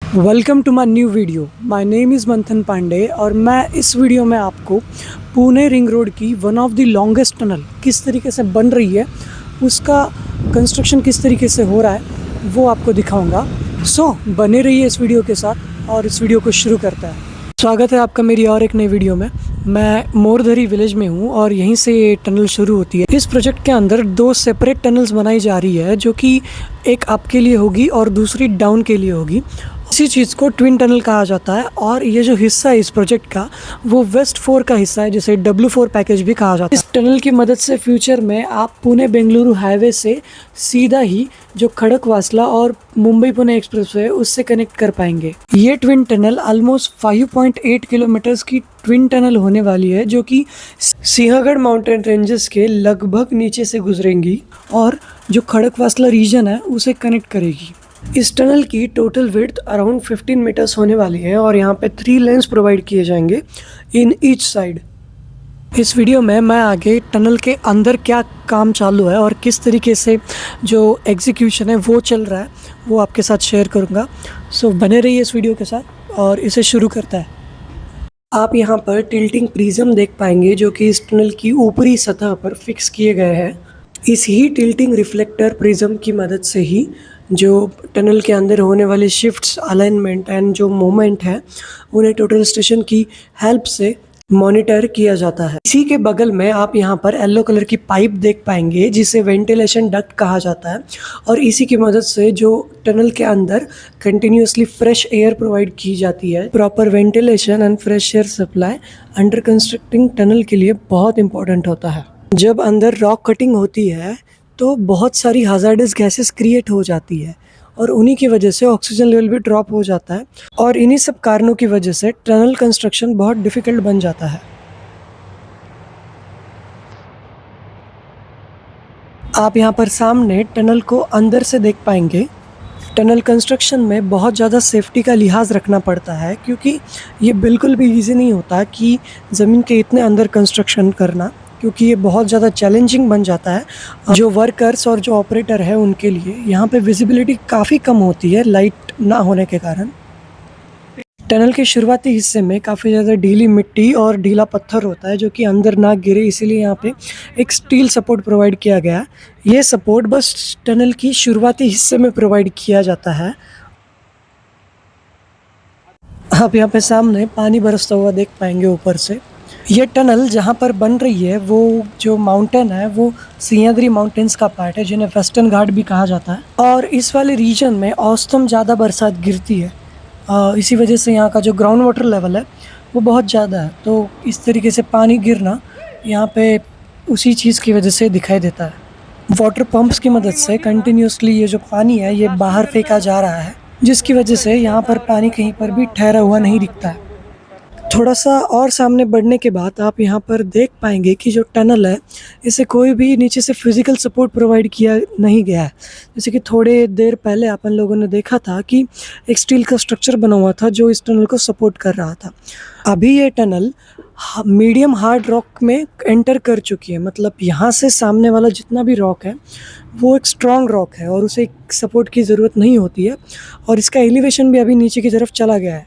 Welcome to my new video. My name is Manthan Pandey और मैं इस वीडियो में आपको पुणे रिंग रोड की one of the longest tunnel किस तरीके से बन रही है, उसका कंस्ट्रक्शन किस तरीके से हो रहा है वो आपको दिखाऊंगा। सो बने रहिए इस वीडियो के साथ और इस वीडियो को शुरू करता है। स्वागत है आपका मेरी और एक नई वीडियो में। मैं मोरधरी विलेज में हूँ और यहीं से ये टनल शुरू होती है। इस प्रोजेक्ट के अंदर दो सेपरेट टनल्स बनाई जा रही है, जो कि एक अप के लिए होगी और दूसरी डाउन के लिए होगी। इसी चीज़ को ट्विन टनल कहा जाता है और ये जो हिस्सा है इस प्रोजेक्ट का वो वेस्ट 4 का हिस्सा है, जिसे W4 पैकेज भी कहा जाता है। इस टनल की मदद से फ्यूचर में आप पुणे बेंगलुरु हाईवे से सीधा ही जो खड़कवासला और मुंबई पुणे एक्सप्रेस है उससे कनेक्ट कर पाएंगे। ये ट्विन टनल ऑलमोस्ट 5.8 किलोमीटर्स की ट्विन टनल होने वाली है, जो कि सिंहगढ़ माउंटेन रेंजेस के लगभग नीचे से गुजरेंगी और जो खड़कवासला रीजन है उसे कनेक्ट करेगी। इस टनल की टोटल विड्थ अराउंड 15 मीटर्स होने वाली है और यहाँ पे 3 लेन्स प्रोवाइड किए जाएंगे इन ईच साइड। इस वीडियो में मैं आगे टनल के अंदर क्या काम चालू है और किस तरीके से जो एग्जीक्यूशन है वो चल रहा है वो आपके साथ शेयर करूँगा। सो बने रहिए इस वीडियो के साथ और इसे शुरू करता है। आप यहाँ पर टिल्टिंग प्रिज्म देख पाएंगे जो कि इस टनल की ऊपरी सतह पर फिक्स किए गए हैं। इस ही टिल्टिंग रिफ्लेक्टर प्रिज्म की मदद से ही जो टनल के अंदर होने वाले शिफ्ट्स, अलाइनमेंट एंड जो मूवमेंट है उन्हें टोटल स्टेशन की हेल्प से मॉनिटर किया जाता है। इसी के बगल में आप यहाँ पर येलो कलर की पाइप देख पाएंगे जिसे वेंटिलेशन डक्ट कहा जाता है और इसी की मदद से जो टनल के अंदर कंटिन्यूसली फ्रेश एयर प्रोवाइड की जाती है। Proper ventilation and fresh air supply under constructing tunnel के लिए बहुत इंपॉर्टेंट होता है। जब अंदर रॉक कटिंग होती है तो बहुत सारी हज़ार्डस गैसेस क्रिएट हो जाती है और उन्हीं की वजह से ऑक्सीजन लेवल भी ड्रॉप हो जाता है और इन्हीं सब कारणों की वजह से टनल कंस्ट्रक्शन बहुत डिफ़िकल्ट बन जाता है। आप यहाँ पर सामने टनल को अंदर से देख पाएंगे। टनल कंस्ट्रक्शन में बहुत ज़्यादा सेफ्टी का लिहाज रखना पड़ता है क्योंकि ये बिल्कुल भी ईजी नहीं होता कि ज़मीन के इतने अंदर कंस्ट्रक्शन करना, क्योंकि ये बहुत ज़्यादा चैलेंजिंग बन जाता है। जो वर्कर्स और जो ऑपरेटर है उनके लिए यहाँ पे विजिबिलिटी काफ़ी कम होती है लाइट ना होने के कारण। टनल के शुरुआती हिस्से में काफ़ी ज़्यादा ढीली मिट्टी और ढीला पत्थर होता है जो कि अंदर ना गिरे, इसीलिए यहाँ पे एक स्टील सपोर्ट प्रोवाइड किया गया है। ये सपोर्ट बस टनल की शुरुआती हिस्से में प्रोवाइड किया जाता है। आप यहाँ पे सामने पानी बरसता हुआ देख पाएंगे ऊपर से। ये टनल जहाँ पर बन रही है वो जो माउंटेन है वो सिंहगिरी माउंटेन्स का पार्ट है, जिन्हें वेस्टर्न घाट भी कहा जाता है। और इस वाले रीजन में औसतन ज़्यादा बरसात गिरती है, इसी वजह से यहाँ का जो ग्राउंड वाटर लेवल है वो बहुत ज़्यादा है। तो इस तरीके से पानी गिरना यहाँ पे उसी चीज़ की वजह से दिखाई देता है। वाटर पम्प्स की मदद से कंटिन्यूसली ये जो पानी है ये बाहर फेंका जा रहा है, जिसकी वजह से यहाँ पर पानी कहीं पर भी ठहरा हुआ नहीं दिखता है। थोड़ा सा और सामने बढ़ने के बाद आप यहाँ पर देख पाएंगे कि जो टनल है इसे कोई भी नीचे से फिज़िकल सपोर्ट प्रोवाइड किया नहीं गया है। जैसे कि थोड़े देर पहले अपन लोगों ने देखा था कि एक स्टील का स्ट्रक्चर बना हुआ था जो इस टनल को सपोर्ट कर रहा था। अभी ये टनल मीडियम हार्ड रॉक में एंटर कर चुकी है, मतलब यहाँ से सामने वाला जितना भी रॉक है वो एक स्ट्रॉन्ग रॉक है और उसे सपोर्ट की ज़रूरत नहीं होती है और इसका एलिवेशन भी अभी नीचे की तरफ चला गया है।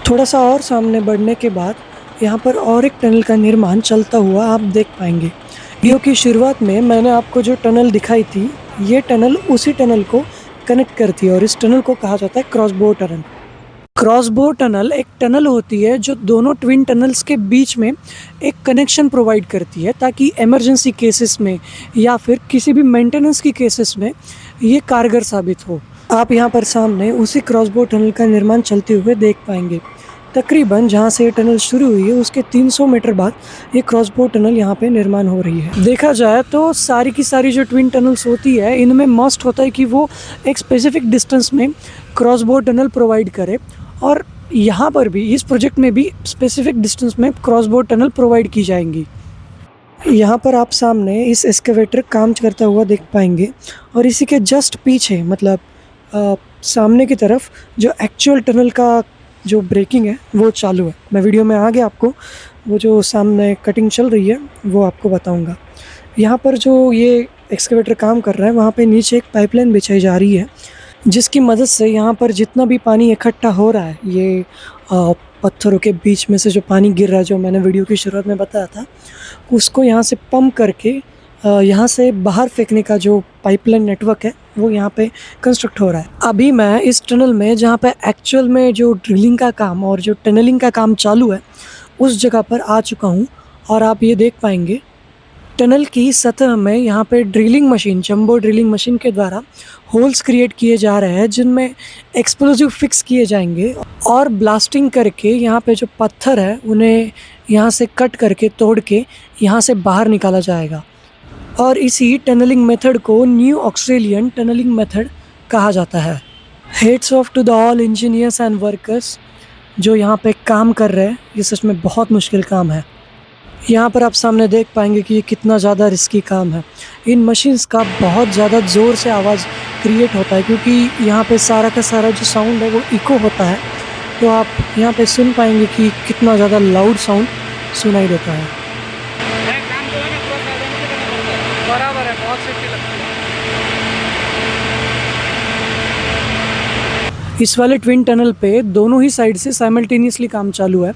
थोड़ा सा और सामने बढ़ने के बाद यहाँ पर और एक टनल का निर्माण चलता हुआ आप देख पाएंगे। वीडियो की शुरुआत में मैंने आपको जो टनल दिखाई थी ये टनल उसी टनल को कनेक्ट करती है और इस टनल को कहा जाता है क्रॉसबो टनल। क्रॉसबो टनल एक टनल होती है जो दोनों ट्विन टनल्स के बीच में एक कनेक्शन प्रोवाइड करती है ताकि इमरजेंसी केसेस में या फिर किसी भी मेंटेनेंस की केसेस में ये कारगर साबित हो। आप यहाँ पर सामने उसी क्रॉसबो टनल का निर्माण चलते हुए देख पाएंगे। तकरीबन जहाँ से ये टनल शुरू हुई है उसके 300 मीटर बाद ये क्रॉसबो टनल यहाँ पे निर्माण हो रही है। देखा जाए तो सारी की सारी जो ट्विन टनल्स होती है इनमें मस्ट होता है कि वो एक स्पेसिफिक डिस्टेंस में क्रॉसबो टनल प्रोवाइड करे और यहाँ पर भी इस प्रोजेक्ट में भी स्पेसिफिक डिस्टेंस में क्रॉसबो टनल प्रोवाइड की जाएंगी। यहाँ पर आप सामने इस एक्सकेवेटर काम करता हुआ देख पाएंगे और इसी के जस्ट पीछे मतलब सामने की तरफ जो एक्चुअल टनल का जो ब्रेकिंग है वो चालू है। मैं वीडियो में आगे आपको वो जो सामने कटिंग चल रही है वो आपको बताऊंगा। यहाँ पर जो ये एक्सकेवेटर काम कर रहा है वहाँ पे नीचे एक पाइपलाइन बिछाई जा रही है जिसकी मदद से यहाँ पर जितना भी पानी इकट्ठा हो रहा है, ये पत्थरों के बीच में से जो पानी गिर रहा है, जो मैंने वीडियो की शुरुआत में बताया था, उसको यहाँ से पंप करके यहाँ से बाहर फेंकने का जो पाइपलाइन नेटवर्क है वो यहाँ पे कंस्ट्रक्ट हो रहा है। अभी मैं इस टनल में जहाँ पे एक्चुअल में जो ड्रिलिंग का काम और जो टनलिंग का काम चालू है उस जगह पर आ चुका हूँ और आप ये देख पाएंगे टनल की सतह में यहाँ पे drilling machine, jumbo drilling machine के द्वारा होल्स क्रिएट किए जा रहे हैं जिनमें एक्सप्लोजिव फिक्स किए जाएंगे और ब्लास्टिंग करके यहाँ पे जो पत्थर है उन्हें यहाँ से कट करके तोड़ के यहाँ से बाहर निकाला जाएगा। और इसी टनलिंग मेथड को न्यू ऑस्ट्रेलियन टनलिंग मेथड कहा जाता है। Hats off to the all engineers and workers जो यहाँ पे काम कर रहे हैं, ये सच में बहुत मुश्किल काम है। यहाँ पर आप सामने देख पाएंगे कि ये कितना ज़्यादा रिस्की काम है। इन मशीन्स का बहुत ज़्यादा ज़ोर से आवाज़ क्रिएट होता है क्योंकि यहाँ पे सारा का सारा जो साउंड है वो इको होता है, तो आप यहाँ पे सुन पाएंगे कि कितना ज़्यादा लाउड साउंड सुनाई देता है। बराबर है, बहुत सेफ्टी लगती है। इस वाले ट्विन टनल पे दोनों ही साइड से साइमल्टेनियसली काम चालू है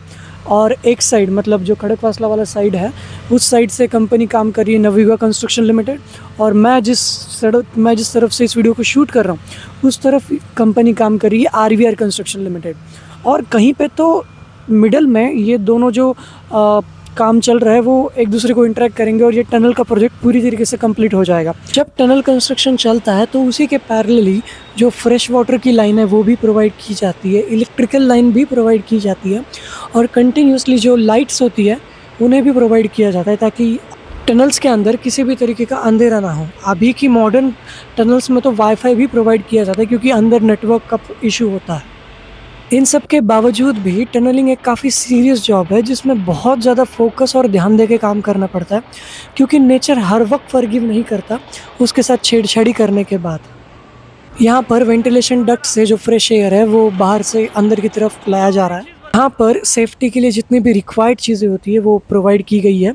और एक साइड मतलब जो खड़कवासला वाला साइड है उस साइड से कंपनी काम कर रही है नवयुगा कंस्ट्रक्शन लिमिटेड, और मैं जिस तरफ से इस वीडियो को शूट कर रहा हूँ उस तरफ कंपनी काम कर रही है आरवीआर कंस्ट्रक्शन लिमिटेड। और कहीं पे तो मिडल में ये दोनों जो काम चल रहा है वो एक दूसरे को इंटरेक्ट करेंगे और ये टनल का प्रोजेक्ट पूरी तरीके से कंप्लीट हो जाएगा। जब टनल कंस्ट्रक्शन चलता है तो उसी के पैरेलली जो फ्रेश वाटर की लाइन है वो भी प्रोवाइड की जाती है, इलेक्ट्रिकल लाइन भी प्रोवाइड की जाती है और कंटिन्यूसली जो लाइट्स होती है उन्हें भी प्रोवाइड किया जाता है ताकि टनल्स के अंदर किसी भी तरीके का अंधेरा ना हो। अभी की मॉडर्न टनल्स में तो वाईफाई भी प्रोवाइड किया जाता है क्योंकि अंदर नेटवर्क का इशू होता है। इन सब के बावजूद भी टनलिंग एक काफ़ी सीरियस जॉब है जिसमें बहुत ज़्यादा फोकस और ध्यान दे के काम करना पड़ता है क्योंकि नेचर हर वक्त फॉरगिव नहीं करता उसके साथ छेड़छाड़ी करने के बाद। यहाँ पर वेंटिलेशन डक्ट से जो फ्रेश एयर है वो बाहर से अंदर की तरफ लाया जा रहा है। यहाँ पर सेफ्टी के लिए जितनी भी रिक्वायर्ड चीज़ें होती है वो प्रोवाइड की गई है,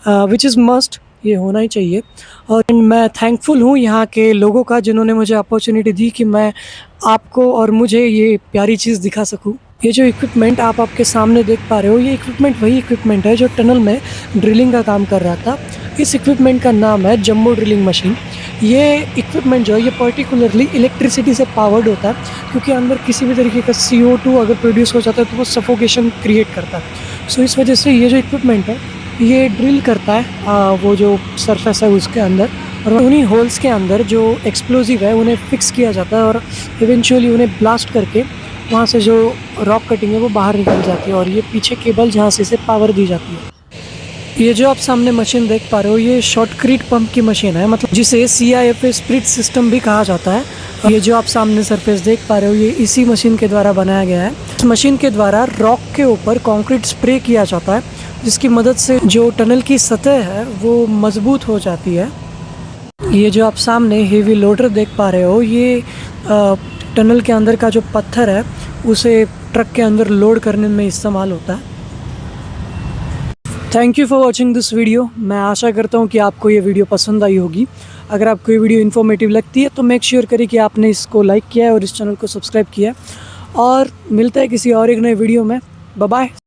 विच इज़ मस्ट, ये होना ही चाहिए। और मैं थैंकफुल हूँ यहाँ के लोगों का जिन्होंने मुझे अपॉर्चुनिटी दी कि मैं आपको और मुझे ये प्यारी चीज़ दिखा सकूँ। ये जो इक्विपमेंट आप आपके सामने देख पा रहे हो ये इक्विपमेंट वही इक्विपमेंट है जो टनल में ड्रिलिंग का काम कर रहा था। इस इक्विपमेंट का नाम है जंबो ड्रिलिंग मशीन। ये इक्विपमेंट जो है ये पर्टिकुलरली इलेक्ट्रिसिटी से पावर्ड होता है क्योंकि अंदर किसी भी तरीके का CO2 अगर प्रोड्यूस हो जाता है तो वो सफोकेशन क्रिएट करता है। सो इस वजह से ये जो इक्विपमेंट है ये ड्रिल करता है वो जो सरफेस है उसके अंदर, और उन्हीं होल्स के अंदर जो एक्सप्लोजिव है उन्हें फिक्स किया जाता है और इवेंचुअली उन्हें ब्लास्ट करके वहाँ से जो रॉक कटिंग है वो बाहर निकल जाती है और ये पीछे केबल जहाँ से इसे पावर दी जाती है। ये जो आप सामने मशीन देख पा रहे हो ये शॉर्टक्रीट पंप की मशीन है, मतलब जिसे CIFA स्प्लिट सिस्टम भी कहा जाता है। ये जो आप सामने सरफेस देख पा रहे हो ये इसी मशीन के द्वारा बनाया गया है। इस मशीन के द्वारा रॉक के ऊपर कंक्रीट स्प्रे किया जाता है जिसकी मदद से जो टनल की सतह है वो मजबूत हो जाती है। ये जो आप सामने हेवी लोडर देख पा रहे हो ये टनल के अंदर का जो पत्थर है उसे ट्रक के अंदर लोड करने में इस्तेमाल होता है। Thank you for watching this video. मैं आशा करता हूँ कि आपको ये वीडियो पसंद आई होगी। अगर आपको ये वीडियो इन्फॉर्मेटिव लगती है तो मेक श्योर करिए कि आपने इसको लाइक किया है और इस चैनल को सब्सक्राइब किया है, और मिलता है किसी और एक नए वीडियो में। Bye bye.